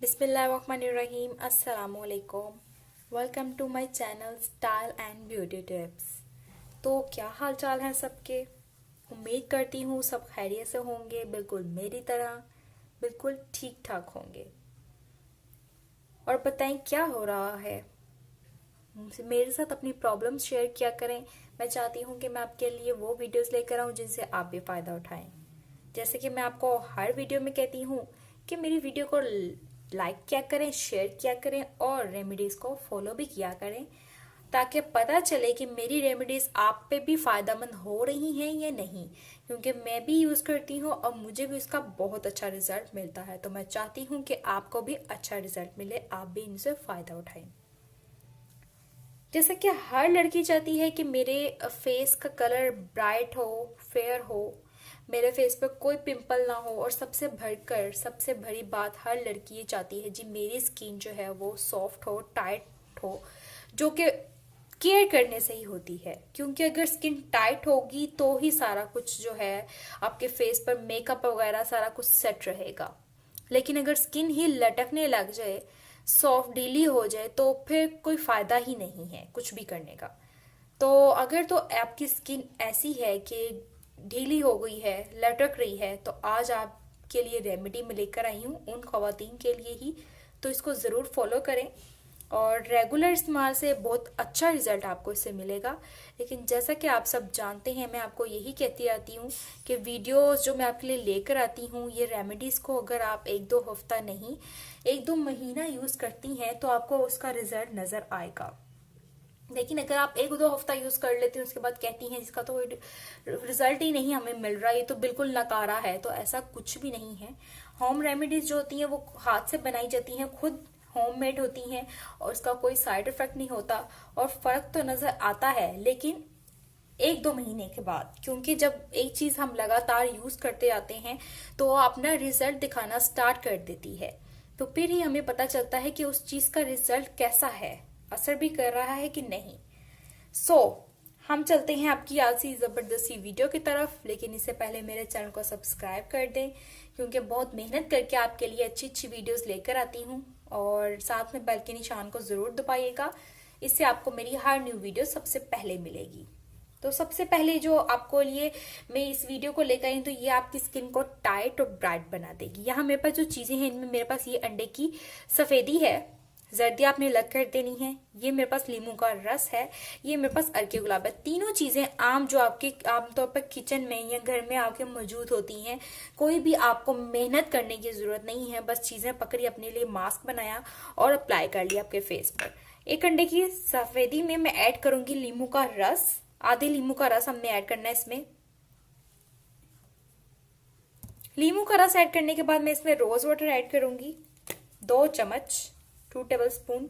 बिस्मिल्लाहिर्रहमानिर्रहीम अस्सलामुअलैकुम। Welcome to my channel style and beauty tips. तो क्या हाल चाल है सबके। उम्मीद करती हूँ सब खैरियत से होंगे, बिल्कुल मेरी तरह बिल्कुल ठीक ठाक होंगे। और बताएं क्या हो रहा है, मेरे साथ अपनी प्रॉब्लम्स शेयर किया करें। मैं चाहती हूँ कि मैं आपके लिए वो वीडियोस लेकर आऊँ जिनसे आप भी फ़ायदा उठाएं। जैसे कि मैं आपको हर वीडियो में कहती हूँ कि मेरी वीडियो को लाइक किया करें, शेयर किया करें और रेमेडीज़ को फॉलो भी किया करें, ताकि पता चले कि मेरी रेमेडीज़ आप पे भी फ़ायदेमंद हो रही हैं या नहीं। क्योंकि मैं भी यूज़ करती हूँ और मुझे भी उसका बहुत अच्छा रिजल्ट मिलता है, तो मैं चाहती हूँ कि आपको भी अच्छा रिजल्ट मिले, आप भी इनसे फ़ायदा उठाएं। जैसा कि हर लड़की चाहती है कि मेरे फेस का कलर ब्राइट हो, फेयर हो, मेरे फेस पे कोई पिंपल ना हो, और सबसे बढ़कर सबसे बड़ी बात हर लड़की ये चाहती है जी मेरी स्किन जो है वो सॉफ्ट हो, टाइट हो, जो कि केयर करने से ही होती है। क्योंकि अगर स्किन टाइट होगी तो ही सारा कुछ जो है आपके फेस पर मेकअप वगैरह सारा कुछ सेट रहेगा। लेकिन अगर स्किन ही लटकने लग जाए, सॉफ्ट ढीली हो जाए, तो फिर कोई फायदा ही नहीं है कुछ भी करने का। तो अगर तो आपकी स्किन ऐसी है कि ढीली हो गई है, लटक रही है, तो आज आपके लिए रेमेडी मैं लेकर आई हूँ उन खवातीन के लिए ही। तो इसको ज़रूर फॉलो करें और रेगुलर इस्तेमाल से बहुत अच्छा रिजल्ट आपको इससे मिलेगा। लेकिन जैसा कि आप सब जानते हैं, मैं आपको यही कहती आती हूँ कि वीडियोस जो मैं आपके लिए लेकर आती हूँ, ये रेमेडीज़ को अगर आप एक दो हफ्ता नहीं, एक दो महीना यूज़ करती हैं तो आपको उसका रिजल्ट नज़र आएगा। लेकिन अगर आप एक दो हफ्ता यूज कर लेती हैं उसके बाद कहती हैं इसका तो रिजल्ट ही नहीं हमें मिल रहा, ये तो बिल्कुल नकारा है, तो ऐसा कुछ भी नहीं है। होम रेमेडीज जो होती हैं वो हाथ से बनाई जाती हैं, खुद होममेड होती हैं, और उसका कोई साइड इफेक्ट नहीं होता, और फर्क तो नजर आता है लेकिन एक दो महीने के बाद। क्योंकि जब एक चीज हम लगातार यूज करते जाते हैं तो वो अपना रिजल्ट दिखाना स्टार्ट कर देती है, तो फिर ही हमें पता चलता है कि उस चीज का रिजल्ट कैसा है, असर भी कर रहा है कि नहीं। सो हम चलते हैं आपकी आज सी जबरदस्ती वीडियो की तरफ। लेकिन इससे पहले मेरे चैनल को सब्सक्राइब कर दें, क्योंकि बहुत मेहनत करके आपके लिए अच्छी अच्छी वीडियोस लेकर आती हूँ। और साथ में बेल के निशान को जरूर दबाइएगा, इससे आपको मेरी हर न्यू वीडियो सबसे पहले मिलेगी। तो सबसे पहले जो आपको लिए मैं इस वीडियो को लेकर आई, तो ये आपकी स्किन को टाइट और ब्राइट बना देगी। यहाँ मेरे पास जो चीजें हैं, इनमें मेरे पास ये अंडे की सफेदी है, जर्दी आपने अलग कर देनी है, ये मेरे पास लीमू का रस है, ये मेरे पास अर्के गुलाब है। तीनों चीजें आम जो आपके आमतौर पर किचन में या घर में आपके मौजूद होती हैं। कोई भी आपको मेहनत करने की जरूरत नहीं है, बस चीजें पकड़ी, अपने लिए मास्क बनाया और अप्लाई कर लिया आपके फेस पर। एक अंडे की सफेदी में मैं ऐड करूंगी लीमू का रस, आधे लीमू का रस हमने ऐड करना है इसमें। लीमू का रस ऐड करने के बाद मैं इसमें रोज वाटर ऐड करूंगी 2 चम्मच, 2 टेबल स्पून।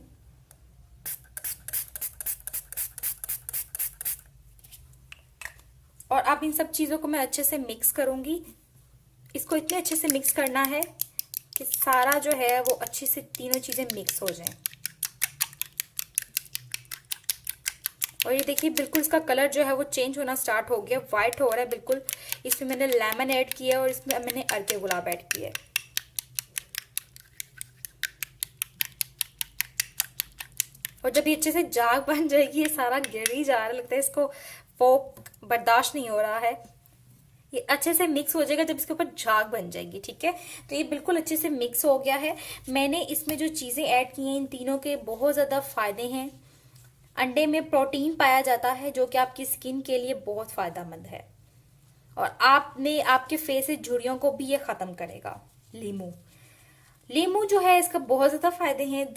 और अब इन सब चीजों को मैं अच्छे से मिक्स करूंगी। इसको इतने अच्छे से मिक्स करना है कि सारा जो है वो अच्छे से तीनों चीजें मिक्स हो जाएं। और ये देखिए बिल्कुल इसका कलर जो है वो चेंज होना स्टार्ट हो गया, व्हाइट हो रहा है बिल्कुल। इसमें मैंने लेमन ऐड किया और इसमें मैंने अर्के गुलाब ऐड किया है। और जब ये अच्छे से जाग बन जाएगी, ये सारा गिर ही जा रहा है, लगता है इसको वो बर्दाश्त नहीं हो रहा है। ये अच्छे से मिक्स हो जाएगा जब इसके ऊपर झाग बन जाएगी, ठीक है। तो ये बिल्कुल अच्छे से मिक्स हो गया है। मैंने इसमें जो चीजें ऐड की हैं, इन तीनों के बहुत ज्यादा फायदे हैं। अंडे में प्रोटीन पाया जाता है जो कि आपकी स्किन के लिए बहुत फायदेमंद है, और आपने आपके फेस से झुर्रियों को भी ये खत्म करेगा। लीमू लीमू जो है इसका बहुत ज्यादा फायदे हैं।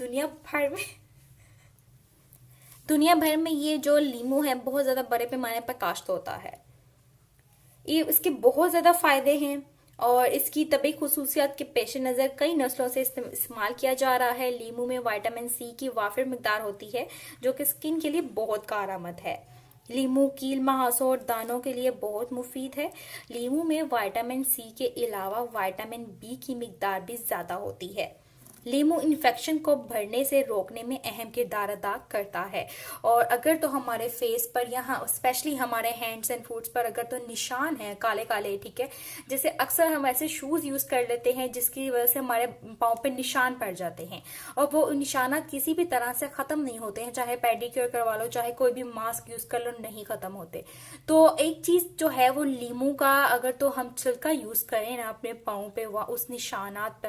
दुनिया भर में ये जो लीमू है बहुत ज्यादा बड़े पैमाने पर काश्त होता है। ये इसके बहुत ज्यादा फायदे हैं, और इसकी तबी खुसूसियात के पेश नज़र कई नस्लों से इस्तेमाल किया जा रहा है। लीमू में विटामिन सी की वाफिर मिकदार होती है जो कि स्किन के लिए बहुत कारआमद है। लीमू कील, महासों और दानों के लिए बहुत मुफीद है। लीमू में विटामिन सी के अलावा विटामिन बी की मिकदार भी ज्यादा होती है। लीमू इन्फेक्शन को बढ़ने से रोकने में अहम किरदार अदा करता है। और अगर तो हमारे फेस पर यहाँ स्पेशली हमारे हैंड्स एंड फुट्स पर अगर तो निशान है काले काले, ठीक है, जैसे अक्सर हम ऐसे शूज यूज कर लेते हैं जिसकी वजह से हमारे पाँव पे निशान पड़ जाते हैं और वो निशाना किसी भी तरह से खत्म नहीं होते हैं, चाहे पेडिक्योर करवा लो चाहे कोई भी मास्क यूज कर लो, नहीं खत्म होते। तो एक चीज जो है वो लीमू का अगर तो हम छिलका यूज करें ना अपने पाँव पे उस निशानात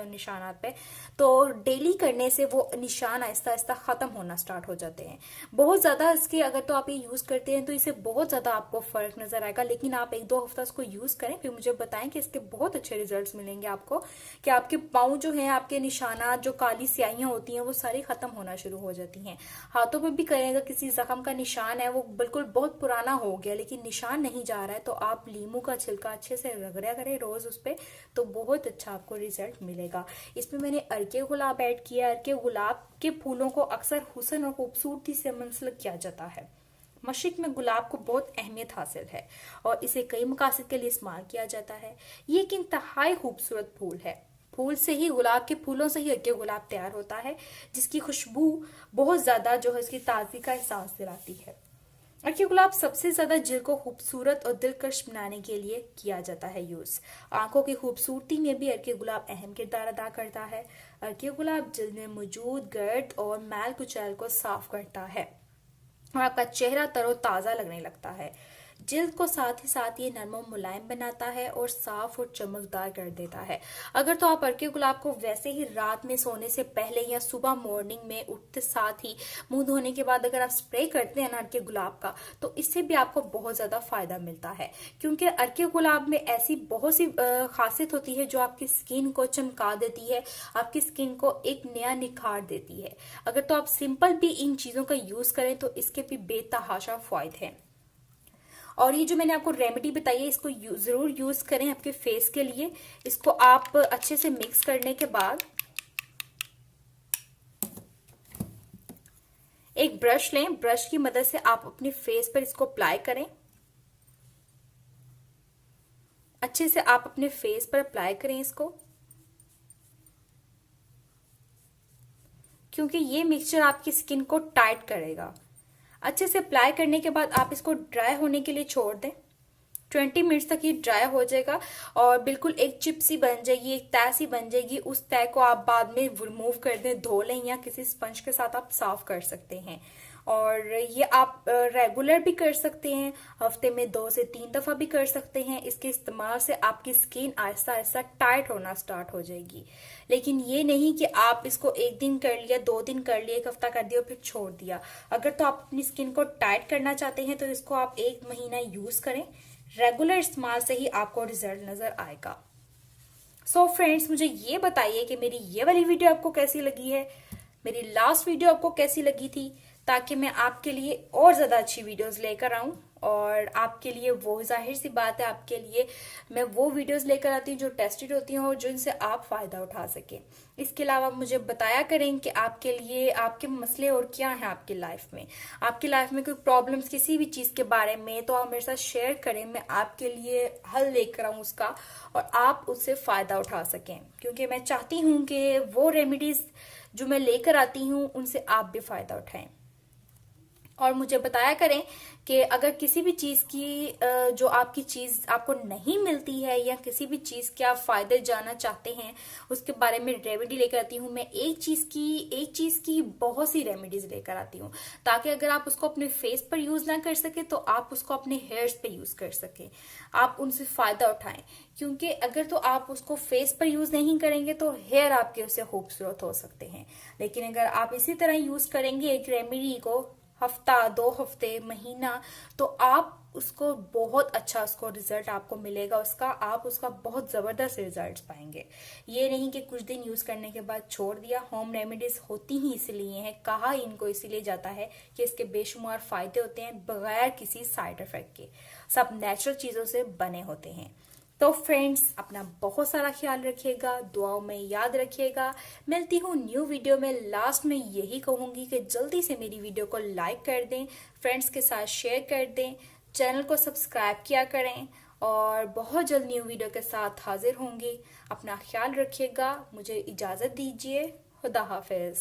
पे तो डेली करने से वो निशान आहिस्ता आहिस्ता खत्म होना स्टार्ट हो जाते हैं। बहुत ज्यादा इसके अगर तो आप ये यूज करते हैं तो इससे बहुत ज्यादा आपको फर्क नजर आएगा, लेकिन आप 1-2 हफ्ता इसको यूज करें फिर मुझे बताएं कि इसके बहुत अच्छे रिजल्ट्स मिलेंगे आपको, कि आपके पाँव जो है आपके निशानात जो काली स्याहियां होती हैं वो सारी खत्म होना शुरू हो जाती हैं। हाथों में भी करेगा किसी जख्म का निशान है वो बिल्कुल बहुत पुराना हो गया लेकिन निशान नहीं जा रहा है तो आप लीमू का छिलका अच्छे से रगड़ा करें रोज उस पर, तो बहुत अच्छा आपको रिजल्ट मिलेगा। इसमें मैंने अर्के गुलाब ऐड किया। अर्के गुलाब के फूलों को अक्सर हुस्न और खूबसूरती से मुंसलिक किया जाता है। मशरिक में गुलाब को बहुत अहमियत हासिल है और इसे कई मकासद के लिए इस्तेमाल किया जाता है। ये एक इंतहाई खूबसूरत फूल है। फूल से ही गुलाब के फूलों से ही अर्के गुलाब तैयार होता है जिसकी खुशबू बहुत ज्यादा जो है इसकी ताजगी का एहसास दिलाती है। अर्के गुलाब सबसे ज्यादा जिल्द को खूबसूरत और दिलकश बनाने के लिए किया जाता है यूज। आंखों की खूबसूरती में भी अर्के गुलाब अहम किरदार अदा करता है। अर्के गुलाब जिल्द में मौजूद गर्द और मैल कुचैल को साफ करता है और आपका चेहरा तरोताजा लगने लगता है। जिल्द को साथ ही साथ ये नरम और मुलायम बनाता है और साफ और चमकदार कर देता है। अगर तो आप अर्के गुलाब को वैसे ही रात में सोने से पहले या सुबह मॉर्निंग में उठते साथ ही मुंह धोने के बाद अगर आप स्प्रे करते हैं ना अर्के गुलाब का, तो इससे भी आपको बहुत ज्यादा फायदा मिलता है, क्योंकि अर्के गुलाब में ऐसी बहुत सी खासियत होती है जो आपकी स्किन को चमका देती है, आपकी स्किन को एक नया निखार देती है। अगर तो आप सिंपल भी इन चीजों का यूज करें तो इसके भी बेतहाशा फायदे हैं। और ये जो मैंने आपको रेमेडी बताई है इसको जरूर यूज करें आपके फेस के लिए। इसको आप अच्छे से मिक्स करने के बाद एक ब्रश लें, ब्रश की मदद से आप अपने फेस पर इसको अप्लाई करें। अच्छे से आप अपने फेस पर अप्लाई करें इसको, क्योंकि ये मिक्सचर आपकी स्किन को टाइट करेगा। अच्छे से अप्लाई करने के बाद आप इसको ड्राई होने के लिए छोड़ दें। 20 मिनट्स तक ये ड्राई हो जाएगा और बिल्कुल एक चिप सी बन जाएगी, एक तय सी बन जाएगी। उस तय को आप बाद में रिमूव कर दें, धो लें या किसी स्पंज के साथ आप साफ कर सकते हैं। और ये आप रेगुलर भी कर सकते हैं, हफ्ते में 2 से 3 दफा भी कर सकते हैं। इसके इस्तेमाल से आपकी स्किन आहिस्ता आहिस्ता टाइट होना स्टार्ट हो जाएगी। लेकिन ये नहीं कि आप इसको 1 दिन कर लिया, 2 दिन कर लिया, 1 हफ्ता कर दिया और फिर छोड़ दिया। अगर तो आप अपनी स्किन को टाइट करना चाहते हैं तो इसको आप 1 महीना यूज करें। रेगुलर इस्तेमाल से ही आपको रिजल्ट नजर आएगा। सो फ्रेंड्स, मुझे ये बताइए कि मेरी ये वाली वीडियो आपको कैसी लगी है, मेरी लास्ट वीडियो आपको कैसी लगी थी, ताकि मैं आपके लिए और ज्यादा अच्छी वीडियोस लेकर आऊं। और आपके लिए वो जाहिर सी बात है, आपके लिए मैं वो वीडियोस लेकर आती हूँ जो टेस्टेड होती हैं और जिनसे आप फायदा उठा सकें। इसके अलावा मुझे बताया करें कि आपके लिए आपके मसले और क्या हैं आपकी लाइफ में। आपकी लाइफ में कोई प्रॉब्लम्स किसी भी चीज के बारे में तो आप मेरे साथ शेयर करें, मैं आपके लिए हल लेकर आऊं उसका और आप उससे फायदा उठा सकें, क्योंकि मैं चाहती हूँ कि वो रेमेडीज जो मैं लेकर आती हूँ उनसे आप भी फायदा उठाएं। और मुझे बताया करें कि अगर किसी भी चीज की जो आपकी चीज आपको नहीं मिलती है या किसी भी चीज के आप फायदे जानना चाहते हैं उसके बारे में रेमेडी लेकर आती हूँ। मैं एक चीज की बहुत सी रेमेडीज लेकर आती हूँ, ताकि अगर आप उसको अपने फेस पर यूज ना कर सके तो आप उसको अपने हेयर्स पे यूज कर सके, आप उनसे फायदा उठाएं। क्योंकि अगर तो आप उसको फेस पर यूज नहीं करेंगे तो हेयर आपके उससे खूबसूरत हो सकते हैं, लेकिन अगर आप इसी तरह यूज करेंगे एक रेमेडी को हफ्ता, 2 हफ्ते, महीना, तो आप उसको बहुत अच्छा उसको रिजल्ट आपको मिलेगा उसका, आप उसका बहुत जबरदस्त रिजल्ट्स पाएंगे। ये नहीं कि कुछ दिन यूज करने के बाद छोड़ दिया। होम रेमेडीज होती ही इसलिए है, कहा इनको इसीलिए जाता है कि इसके बेशुमार फायदे होते हैं बगैर किसी साइड इफेक्ट के, सब नेचुरल चीजों से बने होते हैं। तो फ्रेंड्स, अपना बहुत सारा ख्याल रखिएगा, दुआओं में याद रखिएगा। मिलती हूँ न्यू वीडियो में। लास्ट में यही कहूंगी कि जल्दी से मेरी वीडियो को लाइक कर दें, फ्रेंड्स के साथ शेयर कर दें, चैनल को सब्सक्राइब किया करें और बहुत जल्द न्यू वीडियो के साथ हाजिर होंगी। अपना ख्याल रखिएगा, मुझे इजाजत दीजिए। खुदा हाफिज।